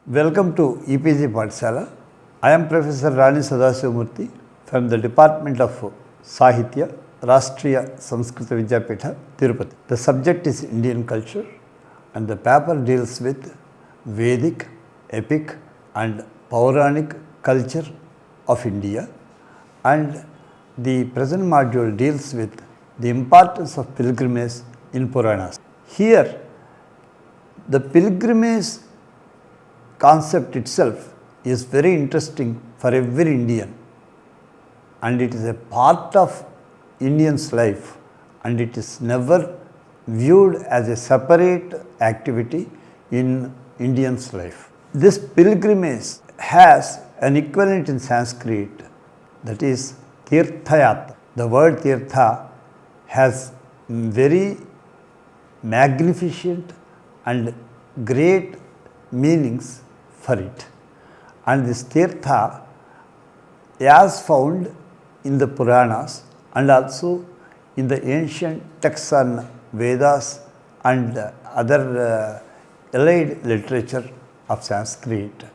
Welcome to EPG Pathshala. I am Professor Rani Sadasivamurthy from the Department of Sahitya, Rashtriya Samskrita Vidyapitha, Tirupati. The subject is Indian culture and the paper deals with Vedic, epic and Puranic culture of India, and the present module deals with the importance of pilgrimage in Puranas. Here, the pilgrimage concept itself is very interesting for every Indian, and it is a part of Indian's life, and it is never viewed as a separate activity in Indian's life. This pilgrimage has an equivalent in Sanskrit, that is Tirthayatra. The word Tirtha has very magnificent and great meanings for it. And this Tirtha, as found in the Puranas and also in the ancient texts on Vedas and other allied literature of Sanskrit,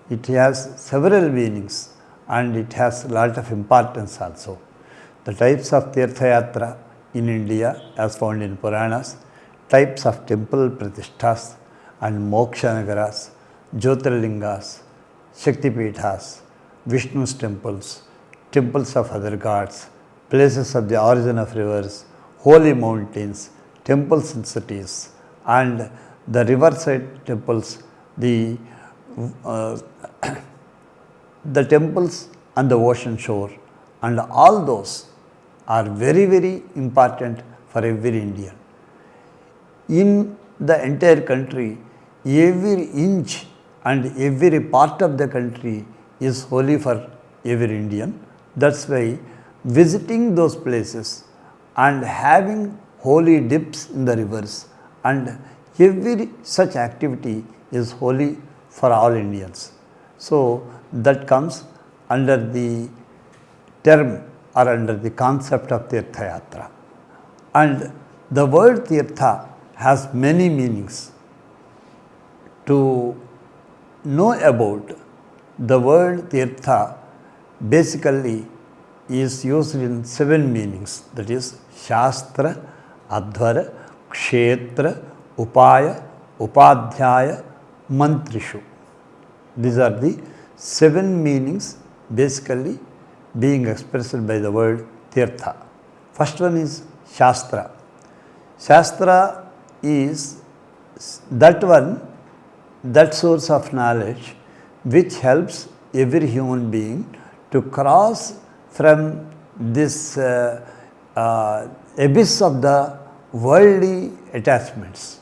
it has several meanings and it has a lot of importance also. The types of Tirthayatra in India as found in Puranas, types of temple pratishthas and moksha nagaras, Jyotirlingas, Shaktipithas, Vishnu's temples, temples of other gods, places of the origin of rivers, holy mountains, temples in cities, and the riverside temples, the temples on the ocean shore, and all those are very, very important for every Indian. In the entire country, every inch and every part of the country is holy for every Indian. That's why visiting those places and having holy dips in the rivers and every such activity is holy for all Indians. So that comes under the term or under the concept of Tirthayatra. And the word Tirtha has many meanings. To know about the word Tirtha, basically is used in 7 meanings, that is Shastra, Adhvara, Kshetra, Upaya, Upadhyaya, Mantrishu. These are the 7 meanings basically being expressed by the word Tirtha. First one is Shastra. Shastra is that source of knowledge which helps every human being to cross from this abyss of the worldly attachments,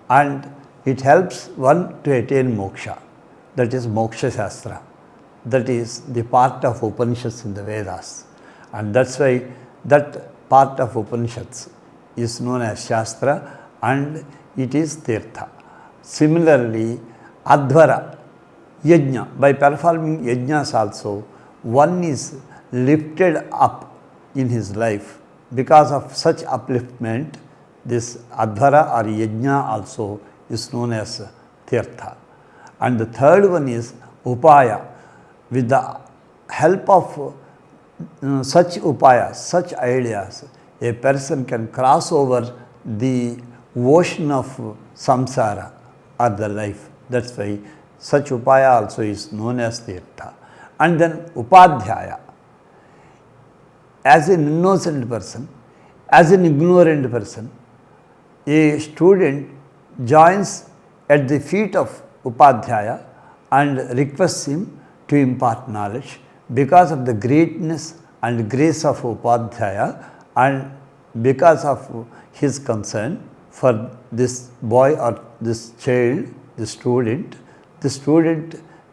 and it helps one to attain moksha. That is Moksha Shastra. That is the part of Upanishads in the Vedas, and that's why that part of Upanishads is known as Shastra and it is Tirtha. Similarly, Adhvara, Yajna, by performing Yajnas also, one is lifted up in his life. Because of such upliftment, this Adhvara or Yajna also is known as Tirtha. And the third one is Upaya. With the help of such upayas, such ideas, a person can cross over the ocean of samsara or the life. That's why such upaya also is known as Tirtha. And then Upadhyaya. As an innocent person, as an ignorant person, a student joins at the feet of Upadhyaya and requests him to impart knowledge because of the greatness and grace of Upadhyaya and because of his concern for this boy or this child, the student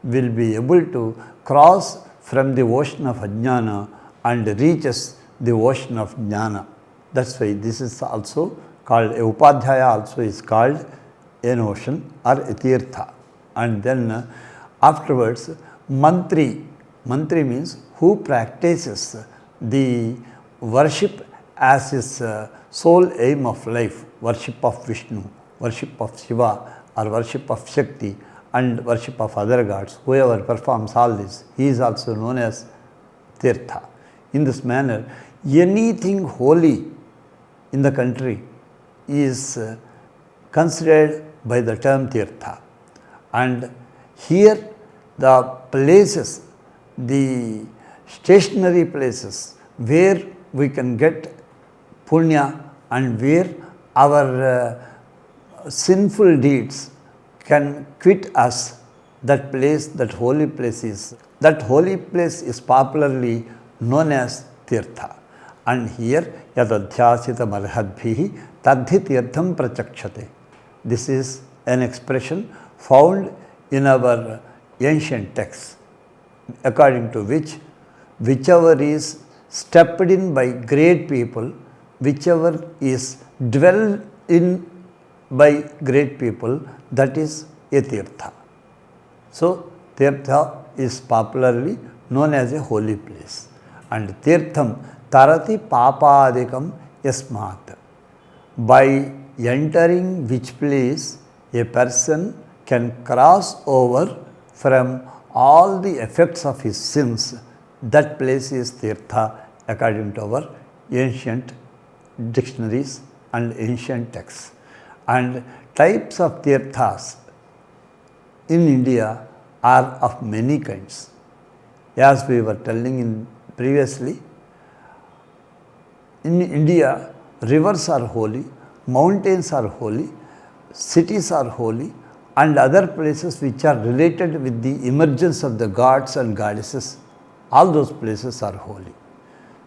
will be able to cross from the ocean of Ajnana and reaches the ocean of Jnana. That's why this is also called, Upadhyaya also is called an ocean or a Tirtha. And then afterwards, Mantri. Mantri means who practices the worship as his sole aim of life, worship of Vishnu, worship of Shiva or worship of Shakti, and worship of other gods, whoever performs all this, he is also known as Tirtha. In this manner, anything holy in the country is considered by the term Tirtha. And here the places, the stationary places where we can get punya and where our sinful deeds can quit us, that place, that holy place is popularly known as Tirtha. And here yadadhyasita marhadbhihi tadhi tirtham prachakshate. This is an expression found in our ancient texts, according to which whichever is stepped in by great people, whichever is dwelled in by great people, that is a Tirtha. So, Tirtha is popularly known as a holy place. And Tirtham tarati papadikam yasmat. By entering which place a person can cross over from all the effects of his sins, that place is Tirtha according to our ancient dictionaries and ancient texts. And types of Tirthas in India are of many kinds. As we were telling in previously, in India, rivers are holy, mountains are holy, cities are holy, and other places which are related with the emergence of the gods and goddesses, all those places are holy.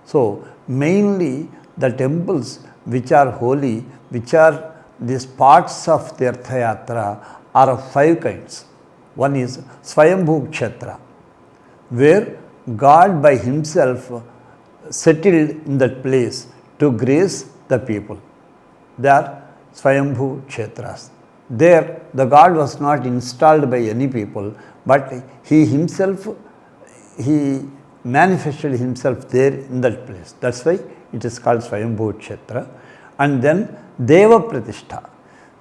So, mainly the temples which are holy, which are the spots of Tirtha Yatra, are of 5 kinds. One is Swayambhu Kshetra, where God by himself settled in that place to grace the people. They are Swayambhu Kshetras. There the God was not installed by any people, but he himself, he manifested himself there in that place. That's why it is called Swayambhu Kshetra. And then Deva Pratishtha,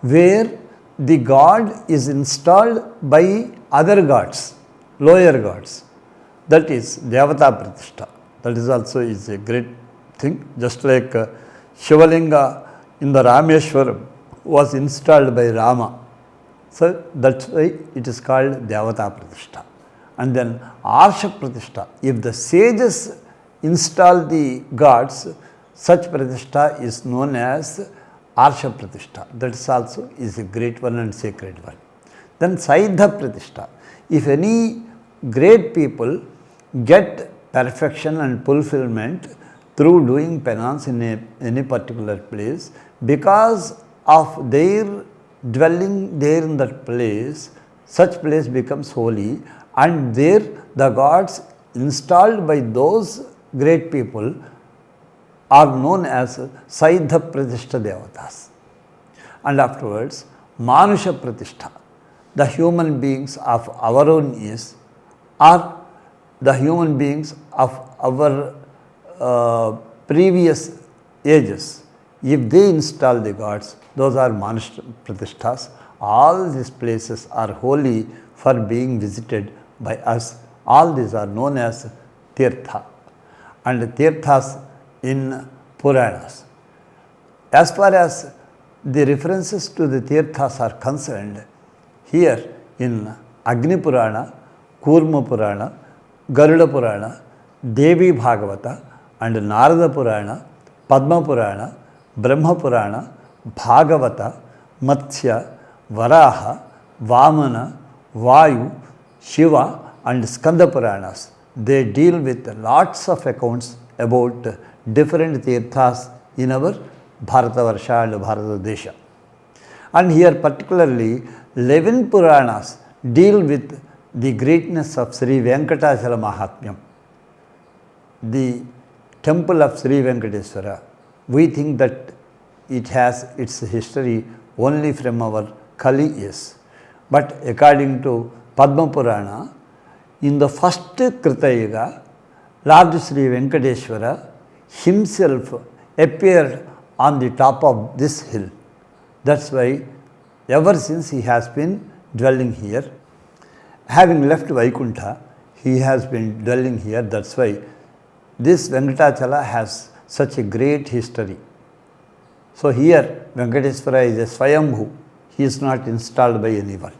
where the God is installed by other gods, lower gods. That is Devata Pratishtha. That is also is a great thing. Just like Shivalinga in the Rameshwaram was installed by Rama. So that's why it is called Devata Pratishtha. And then Arsha Pratishtha. If the sages install the gods, such Pratishtha is known as Arsha Pratishtha. That is also is a great one and sacred one. Then Saidha Pratishtha. If any great people get perfection and fulfillment through doing penance in any particular place, because of their dwelling there in that place, such place becomes holy, and there the gods installed by those great people are known as Saidha Pratishtha Devatas. And afterwards, Manusha Pratishtha, the human beings of our own age, are the human beings of our previous ages. If they install the gods, those are Manusha Pratishthas. All these places are holy for being visited by us. All these are known as Tirtha. And Tirthas in Puranas. As far as the references to the Tirthas are concerned, here in Agni Purana, Kurma Purana, Garuda Purana, Devi Bhagavata, and Narada Purana, Padma Purana, Brahma Purana, Bhagavata, Matsya, Varaha, Vamana, Vayu, Shiva, and Skanda Puranas. They deal with lots of accounts about different Tirthas in our Bharatavarsha and Bharatadesha. And here particularly 11 Puranas deal with the greatness of Sri Venkatachala Mahatmyam. The temple of Sri Venkateswara, we think that it has its history only from our Kali years. But according to Padma Purana, in the first Krita Yuga, Lord Sri Venkateswara himself appeared on the top of this hill. That's why ever since he has been dwelling here. having left Vaikuntha, he has been dwelling here. That's why this Venkatachala has such a great history. So here Venkateswara is a Swayambhu. He is not installed by anyone.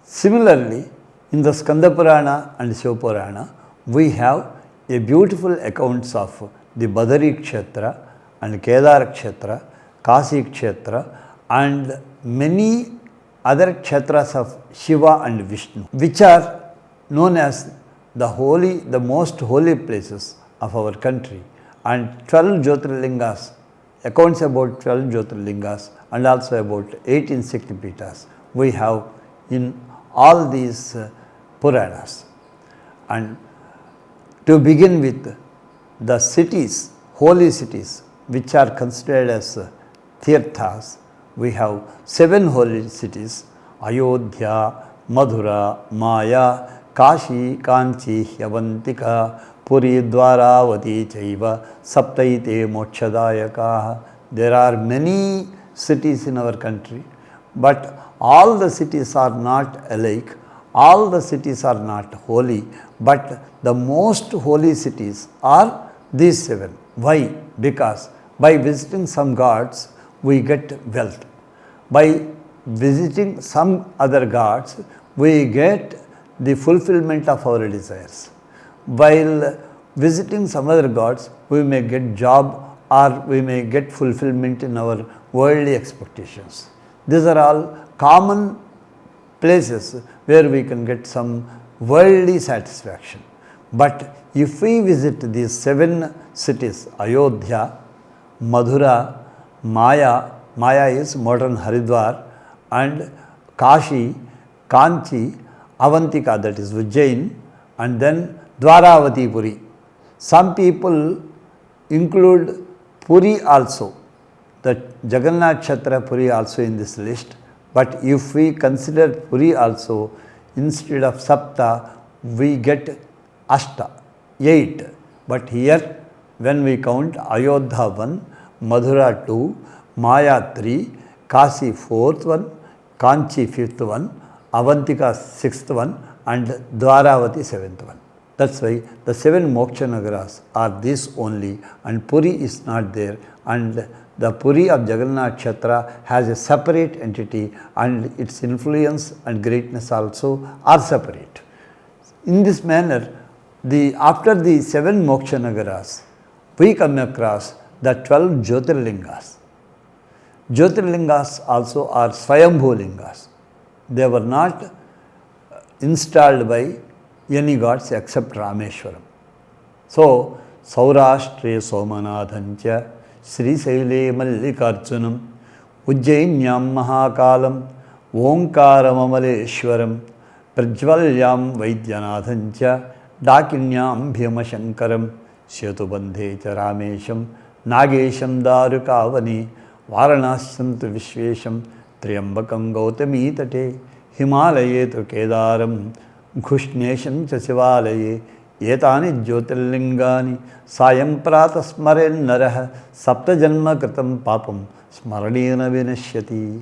Similarly, in the Skanda Purana and Shiva Purana, we have a beautiful accounts of the Badari Kshetra and Kedar Kshetra, Kasi Kshetra, and many other kshetras of Shiva and Vishnu, which are known as the most holy places of our country. And 12 Jyotirlingas, accounts about 12 Jyotirlingas and also about 18 Shaktipitas we have in all these Puranas. And to begin with, the cities, holy cities, which are considered as Tirthas, we have 7 holy cities: Ayodhya, Madhura, Maya, Kashi, Kanchi, Yavantika, Puri, Dwaravati, Chaiva, Saptaite, Mokshadayaka. There are many cities in our country, but all the cities are not alike, all the cities are not holy, but the most holy cities are these 7. Why? Because by visiting some gods, we get wealth. By visiting some other gods, we get the fulfillment of our desires. While visiting some other gods, we may get job or we may get fulfillment in our worldly expectations. These are all common places where we can get some worldly satisfaction. But if we visit these 7 cities, Ayodhya, Madhura, Maya is modern Haridwar, and Kashi, Kanchi, Avantika, that is Ujjain, and then Dwaravati Puri. Some people include Puri also, the Jagannath Kshetra Puri also in this list. But if we consider Puri also, instead of Sapta, we get Ashta, 8. But here, when we count Ayodhya 1, Madhura 2, Maya 3, Kasi 4th one, Kanchi 5th one, Avantika 6th one, and Dwaravati 7th one. That's why the 7 Moksha Nagaras are these only, and Puri is not there, and the Puri of Jagannath Kshetra has a separate entity, and its influence and greatness also are separate. In this manner, after the 7 Moksha Nagaras, we come across the 12 Jyotirlingas. Jyotirlingas also are Swayambhu Lingas. They were not installed by any gods except Rameshwaram. So, Saurashtre Somanathancha, Sri Saile Mallikarjunam, Ujjainyam Mahakalam, Omkaram Amaleshwaram, Prajvalyam Vaidyanathancha, Dakinyam Bhimashankaram, Setubandhe cha Ramesham, Nagesham Darukavani, Varanasyantu Vishvesham, Triambakam Gautami Tate, Himalaye tu Kedaram, Ghushneshan cha Shivalaye, Yetani Jyotirlingani, Sayam Prata Smaren Naraha, Sapta Janma Kritam Papam, Smaranena Vinashyati.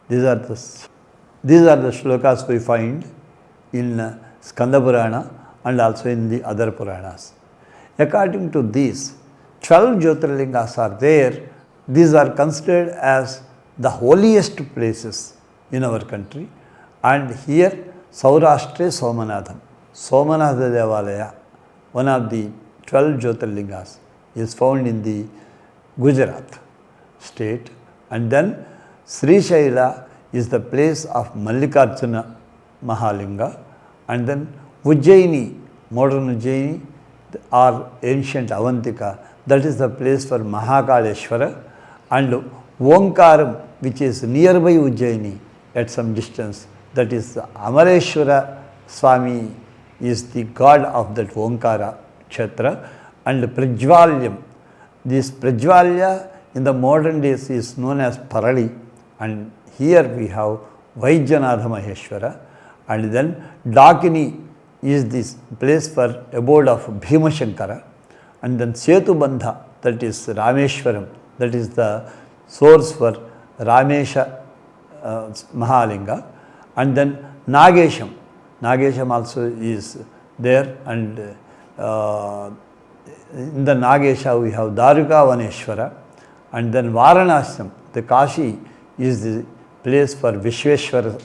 These are the shlokas we find in Skanda Purana and also in the other Puranas. According to these, 12 Jyotirlingas are there. These are considered as the holiest places in our country. And here, Saurashtre Somanatham, Somanatha Devalaya, one of the 12 Jyotirlingas, is found in the Gujarat state. And then Sri Shaila is the place of Mallikarjuna Mahalinga. And then Ujjaini, modern Ujjaini, or ancient Avantika, that is the place for Mahakaleshwara. And Omkaram, which is nearby Ujjaini at some distance, that is Amareshwara Swami is the god of that Omkara Kshetra. And Prajvalyam, this Prajvalya in the modern days is known as Parali, and here we have Vaidyanatha Maheshwara. And then Dakini is this place for abode of Bhimashankara. And then Setubandha, that is Rameshwaram, that is the source for Ramesha Mahalinga. And then Nagesham, Nagesham also is there, and in the Nagesha we have Daruka Vaneshwara, and then Varanasi, the Kashi is the place for Vishweshwara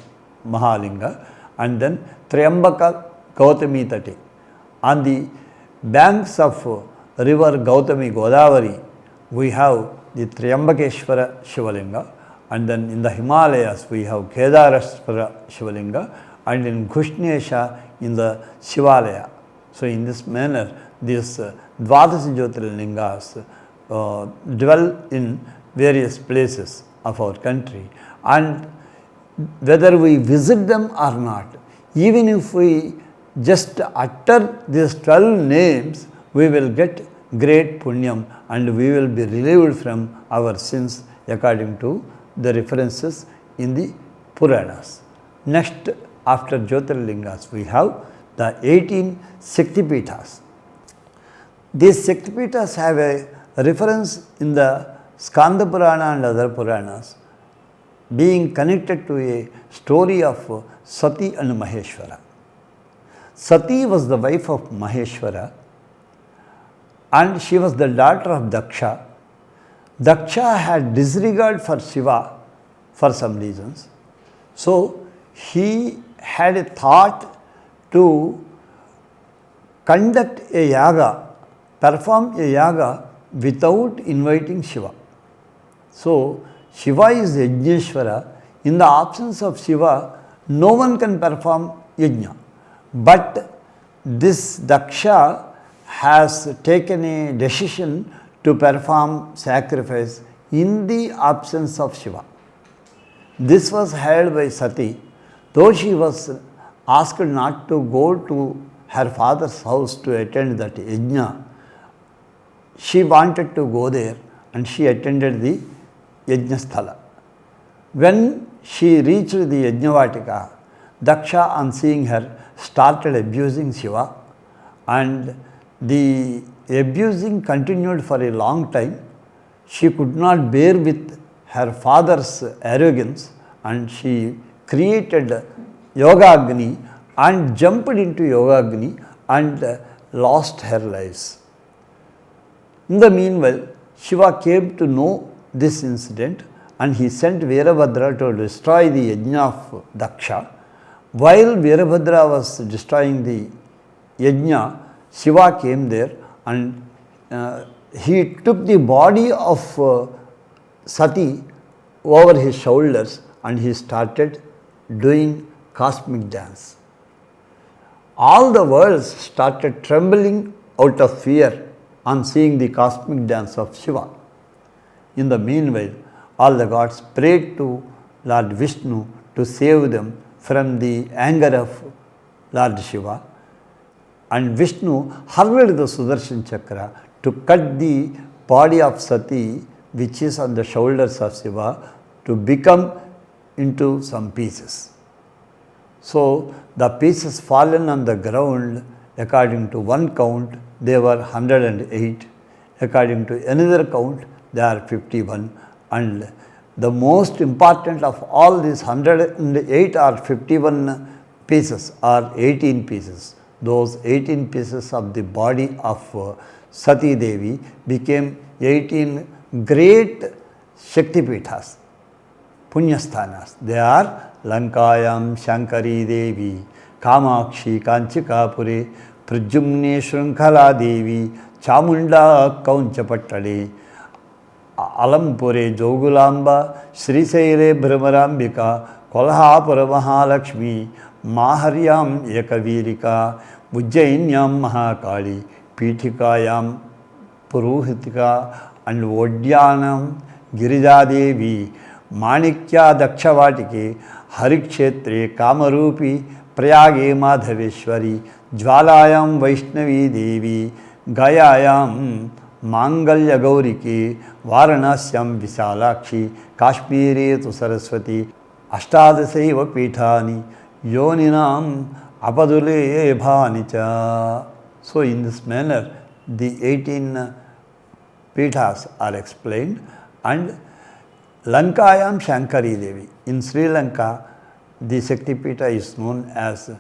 Mahalinga, and then Triambaka Gautami Tati. On the banks of river Gautami Godavari, we have the Triambakeshwara Shivalinga, and then in the Himalayas we have Kedarashwara Shivalinga, and in Kushnesha in the Shivalaya. So in this manner, these Dvadasi Jyotirlingas dwell in various places of our country, and whether we visit them or not, even if we just utter these 12 names, we will get great punyam and we will be relieved from our sins according to the references in the Puranas. Next, after Jyotirlingas, we have the 18 Shaktipitas. These Shaktipitas have a reference in the Skanda Purana and other Puranas, being connected to a story of Sati and Maheshwara. Sati was the wife of Maheshwara, and she was the daughter of Daksha. Daksha had disregard for Shiva for some reasons. So he had a thought to conduct a yaga, perform a yaga without inviting Shiva. So Shiva is Yajneshwara. In the absence of Shiva, no one can perform yajna. But this Daksha has taken a decision to perform sacrifice in the absence of Shiva. This was held by Sati. Though she was asked not to go to her father's house to attend that yajna, she wanted to go there and she attended the yajna sthala. When she reached the Yajnavatika, Daksha, on seeing her, started abusing Shiva, and the abusing continued for a long time. She could not bear with her father's arrogance, and she created Yogagni and jumped into Yogagni and lost her lives. In the meanwhile, Shiva came to know this incident, and he sent Veerabhadra to destroy the yajna of Daksha. While Veerabhadra was destroying the yajna, Shiva came there and he took the body of Sati over his shoulders and he started doing cosmic dance. All the worlds started trembling out of fear on seeing the cosmic dance of Shiva. In the meanwhile, all the gods prayed to Lord Vishnu to save them from the anger of Lord Shiva, and Vishnu hurled the Sudarshan Chakra to cut the body of Sati, which is on the shoulders of Shiva, to become into some pieces. So the pieces fallen on the ground, according to one count, they were 108. According to another count, they are 51. And the most important of all these 108 or 51 pieces are 18 pieces. Those 18 pieces of the body of Sati Devi became 18 great Shaktipitas, Punyasthanas. They are Lankayam Shankari Devi, Kamakshi Kanchikapure, Prajumne Shrunkhala Devi, Chamunda Kaunchapattade, Alampure Jogulamba, Srisaile Brahmarambika, Kolhapura Mahalakshmi, Maharyam Yakavirika, Ujjainyam Mahakali, Pitikayam Puruhitika, and Vodyanam Girijadevi, Manikya Dakshavatike, Harikshetre Kamarupi, Prayage Madhaveshwari, Jwalayam Vaishnavi Devi, Gayayam Mangalya Gauriki, Varanasyam Visalakshi, Kashmiri tu Saraswati, Ashtadasaiva Pithani, Yoninam Apadule Bhanicha. So in this manner, the 18 Pithas are explained, and Lankayam Shankari Devi. In Sri Lanka, the Shakti Pitha is known as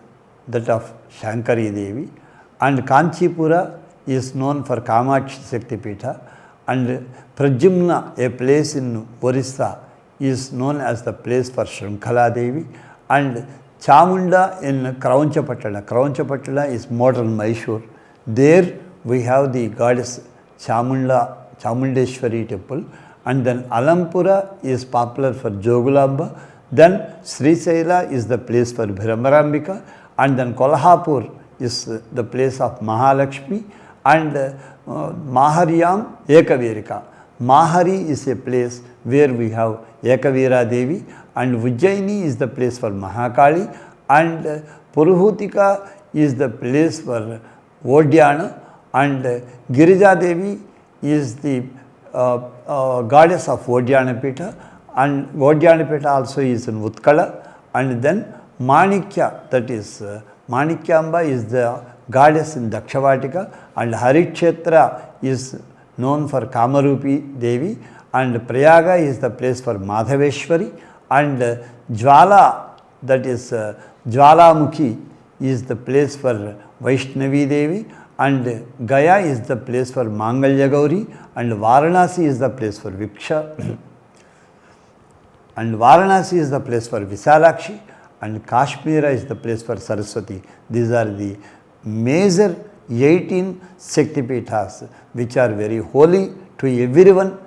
that of Shankari Devi, and Kanchipura is known for Kamakshi Shakti Pitha, and Pradyumna, a place in Orissa, is known as the place for Shrinkhala Devi, and Chamunda in Kraunchapatala. Kraunchapatala is modern Mysore. There we have the goddess Chamundeshwari temple, and then Alampura is popular for Jogulamba, then Srisaila is the place for Bhiramarambika, and then Kolhapur is the place of Mahalakshmi, and Maharyam Ekavirika. Mahari is a place where we have Ekavira Devi, and Ujjaini is the place for Mahakali, and Puruhutika is the place for Vodhyana, and Girija Devi is the goddess of Vodhyana Pitha, and Vodhyana Pitha also is in Utkala, and then Manikya, that is Manikyamba is the goddess in Dakshavatika, and Harikshetra is known for Kamarupi Devi, and Prayaga is the place for Madhaveshwari, and Jwala, that is Jwalamukhi, is the place for Vaishnavi Devi, and Gaya is the place for Mangalya Gauri, and Varanasi is the place for Viksha, and Varanasi is the place for Visalakshi, and Kashmira is the place for Saraswati. These are the major 18 Shakti Pithas which are very holy to everyone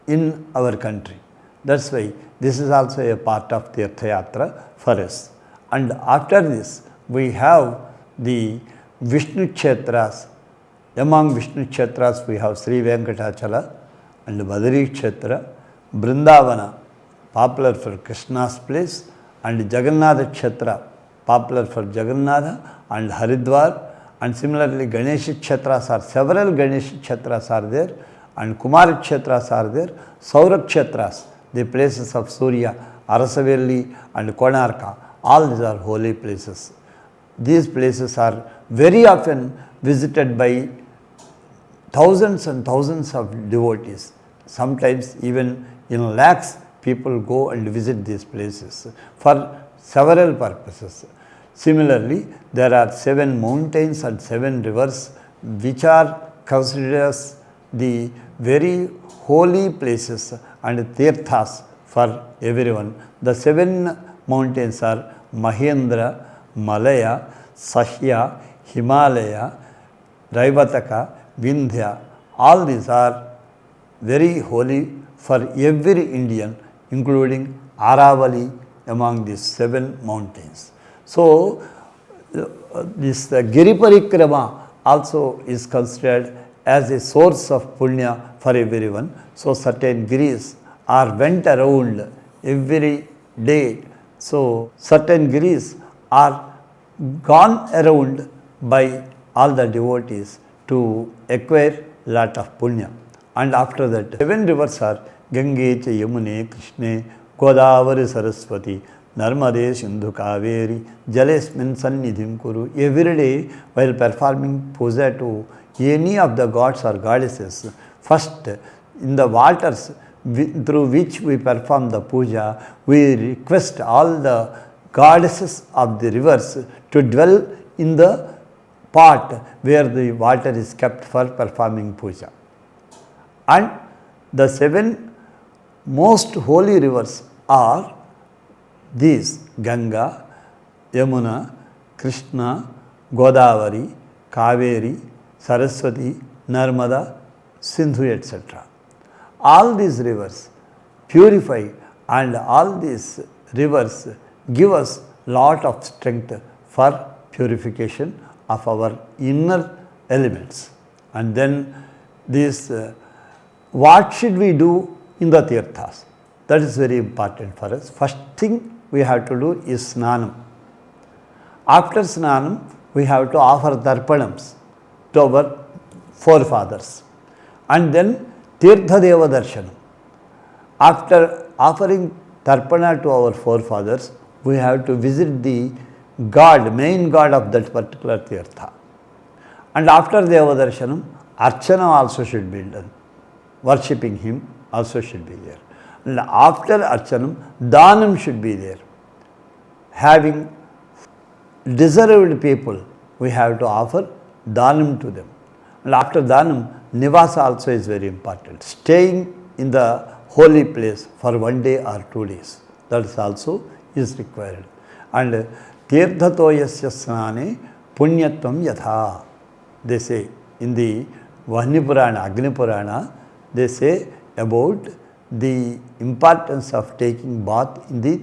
in our country. That's why this is also a part of Tirtha Yatra for us. And after this, we have the Vishnu Kshetras. Among Vishnu Kshetras, we have Sri Venkatachala and Badari Kshetra, Brindavana, popular for Krishna's place, and Jagannatha Kshetra, popular for Jagannatha, and Haridwar, and similarly Ganesh Kshetras are, several Ganesh Kshetras are there, and Kumar Kshetras are there, Saura Kshetras, the places of Surya, Arasavelli and Konarka, all these are holy places. These places are very often visited by thousands and thousands of devotees. Sometimes even in lakhs people go and visit these places for several purposes. Similarly, there are 7 mountains and 7 rivers which are considered as the very holy places and tirthas for everyone. The 7 mountains are Mahendra, Malaya, Sahya, Himalaya, Raivataka, Vindhya. All these are very holy for every Indian, including Aravali among these 7 mountains. So, this Giri Parikrama also is considered as a source of punya for everyone. So, certain giris are went around every day. So, certain giris are gone around by all the devotees to acquire lot of punya. And after that, 7 rivers are Gange, Yamune, Krishna, Godavari, Saraswati, Narmade, Sindhu, Kaveri, Jalesmin, Sannidhim Kuru. Every day while performing puja to any of the gods or goddesses, first in the waters through which we perform the puja, we request all the goddesses of the rivers to dwell in the pot where the water is kept for performing puja. And the 7 most holy rivers are these: Ganga, Yamuna, Krishna, Godavari, Kaveri, Saraswati, Narmada, Sindhu, etc. All these rivers purify, and all these rivers give us lot of strength for purification of our inner elements. And then this, what should we do in the tirthas? That is very important for us. First thing we have to do is snanam. After snanam, we have to offer darpanams to our forefathers, and then tirtha deva darshanam. After offering tarpana to our forefathers, we have to visit the god, main god of that particular tirtha. And after deva darshanam, archana also should be done. Worshipping him also should be there. And after archanam, danam should be there. Having deserved people, we have to offer Dhanam to them. And after Dhanam, Nivasa also is very important. Staying in the holy place for 1 day or 2 days. That is also is required. And Tirthatoyasya Snane Punyatvam Yatha. They say in the Vahni Purana, Agni Purana, they say about the importance of taking bath in the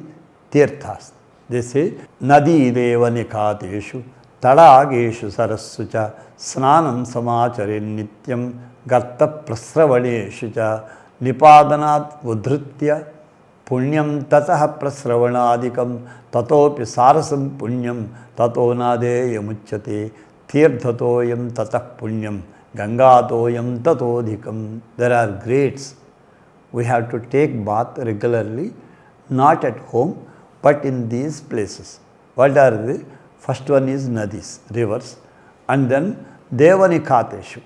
tirthas. They say Nadi Deva Nikateshu Tadageshu Sarassucha Snanam Samachare Nityam Garta Prasravaneshu Cha Nipadanat Udhritya Punyam Tataha Prasravanadikam Tatopi Sarasam Punyam Tato Nade Yamuchate Tirthatoyam Tatah Punyam Gangatoyam Tatodhikam. There are grades. We have to take bath regularly, not at home, but in these places. What are the? First one is nadis, rivers, and then Devanikateshu.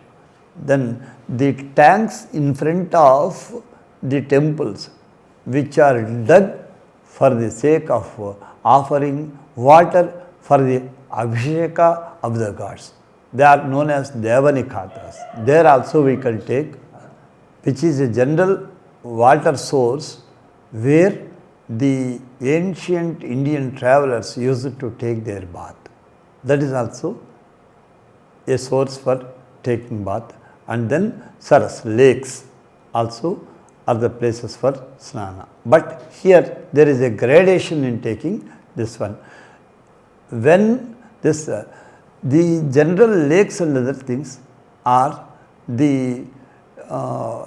Then the tanks in front of the temples, which are dug for the sake of offering water for the Abhisheka of the gods. They are known as Devanikatas. There also we can take, which is a general water source where the ancient Indian travelers used to take their bath. That is also a source for taking bath. And then Saras, lakes also are the places for snana. But here there is a gradation in taking this one. When this, the general lakes and other things are the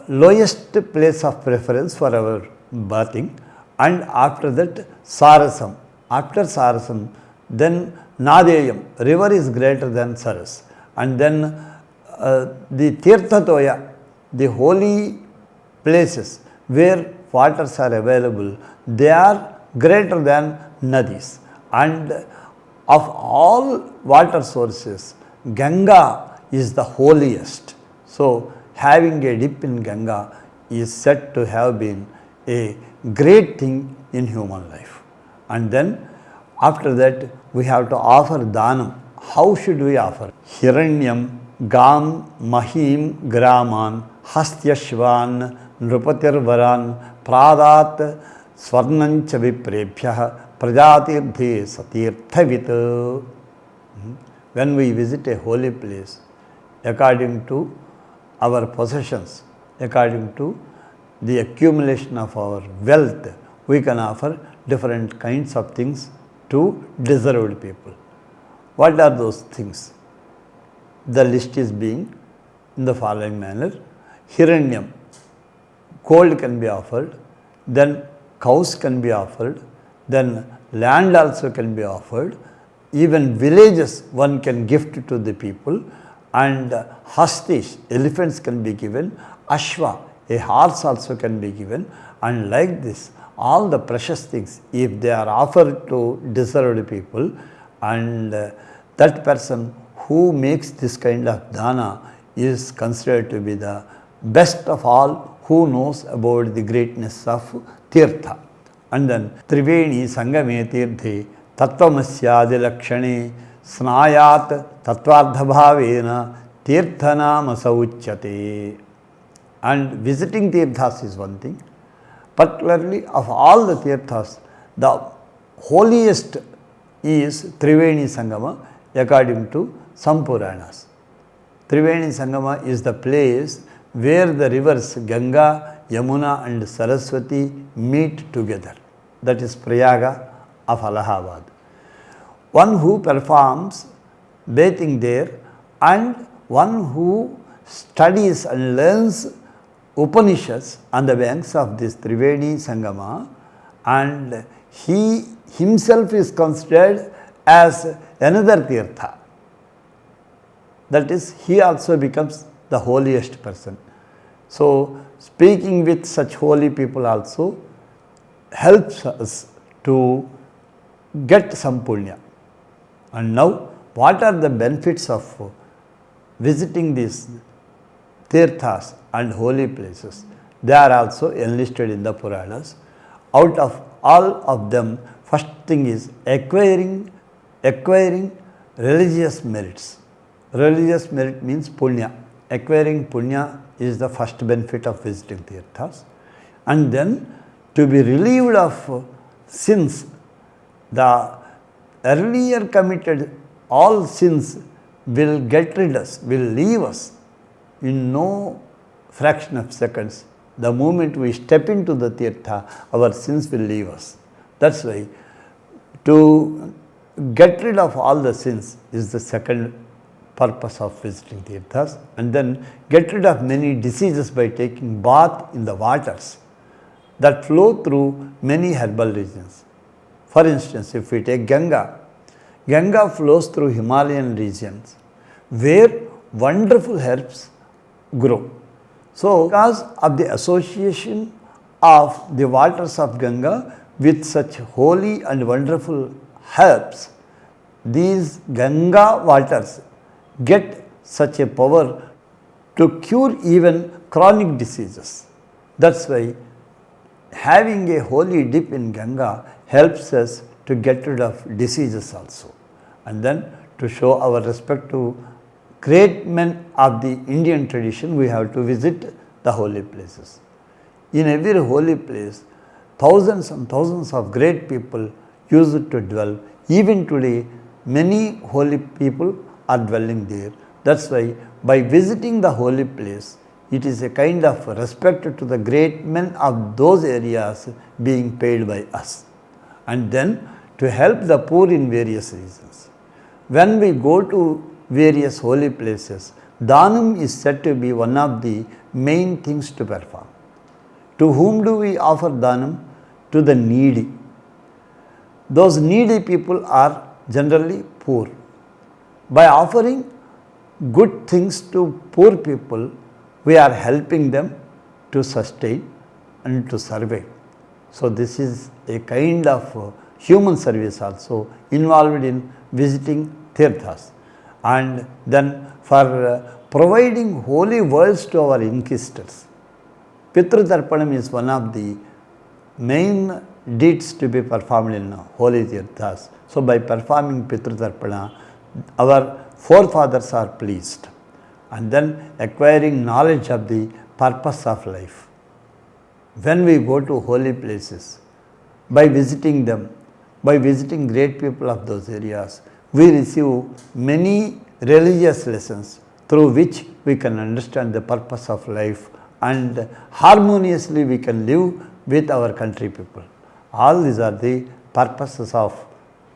lowest place of preference for our bathing, and after that Sarasam. After Sarasam, then Nadeyam, river is greater than Saras, and then the Tirthatoya, the holy places where waters are available, they are greater than Nadis. And of all water sources, Ganga is the holiest. So having a dip in Ganga is said to have been a great thing in human life. And then after that we have to offer Dhanam. How should we offer? Hiranyam, Gam, Mahim, Graman, Hastyashvan, Nrupatirvaran, Pradat, Swarnancha Viprebhya, Prajatirthe Satirthavit. When we visit a holy place, according to our possessions, according to the accumulation of our wealth, we can offer different kinds of things to deserved people. What are those things? The list is being in the following manner. Hiranyam, gold can be offered, then cows can be offered, then land also can be offered, even villages one can gift to the people, and hastis, elephants can be given, ashwa, a horse also can be given, and like this, all the precious things, if they are offered to deserved people, and that person who makes this kind of dana is considered to be the best of all, who knows about the greatness of tirtha. And then Triveni Sangame Tirthe Tattvamasya Lakshane Snayat Tattvardhabhavena Tirthanama Sauchyate. And visiting tirthas is one thing. Particularly of all the tirthas, the holiest is Triveni Sangama according to some Puranas. Triveni Sangama is the place where the rivers Ganga, Yamuna and Saraswati meet together. That is Prayaga of Allahabad. One who performs bathing there and one who studies and learns Upanishads on the banks of this Triveni Sangama, and he himself is considered as another tirtha. That is, he also becomes the holiest person. So, speaking with such holy people also helps us to get some punya. And now, what are the benefits of visiting these tirthas and holy places? They are also enlisted in the Puranas. Out of all of them, first thing is acquiring acquiring religious merits. Religious merit means punya. Acquiring punya is the first benefit of visiting tirthas. And then to be relieved of sins, the earlier committed all sins will get rid of us, will leave us in no fraction of seconds. The moment we step into the tirtha, our sins will leave us. That's why to get rid of all the sins is the second purpose of visiting tirthas, and then get rid of many diseases by taking bath in the waters that flow through many herbal regions. For instance, if we take Ganga, Ganga flows through Himalayan regions where wonderful herbs grow. So, because of the association of the waters of Ganga with such holy and wonderful herbs, these Ganga waters get such a power to cure even chronic diseases. That's why having a holy dip in Ganga helps us to get rid of diseases also. And then to show our respect to great men of the Indian tradition, we have to visit the holy places. In every holy place, thousands and thousands of great people used to dwell. Even today, many holy people are dwelling there. That's why by visiting the holy place, it is a kind of respect to the great men of those areas being paid by us. And then to help the poor in various regions. When we go to various holy places, Dhanam is said to be one of the main things to perform. To whom do we offer Dhanam? To the needy. Those needy people are generally poor. By offering good things to poor people, we are helping them to sustain and to survive. So, this is a kind of human service also involved in visiting tirthas. And then for providing holy words to our ancestors. Pitru Tarpanam is one of the main deeds to be performed in holy tirthas. So, by performing Pitru Tarpana, our forefathers are pleased. And then acquiring knowledge of the purpose of life. When we go to holy places, by visiting them, by visiting great people of those areas, we receive many religious lessons through which we can understand the purpose of life and harmoniously we can live with our country people. All these are the purposes of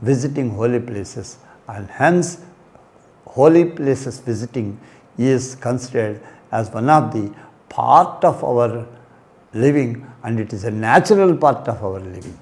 visiting holy places, and hence holy places visiting is considered as one of the part of our living, and it is a natural part of our living.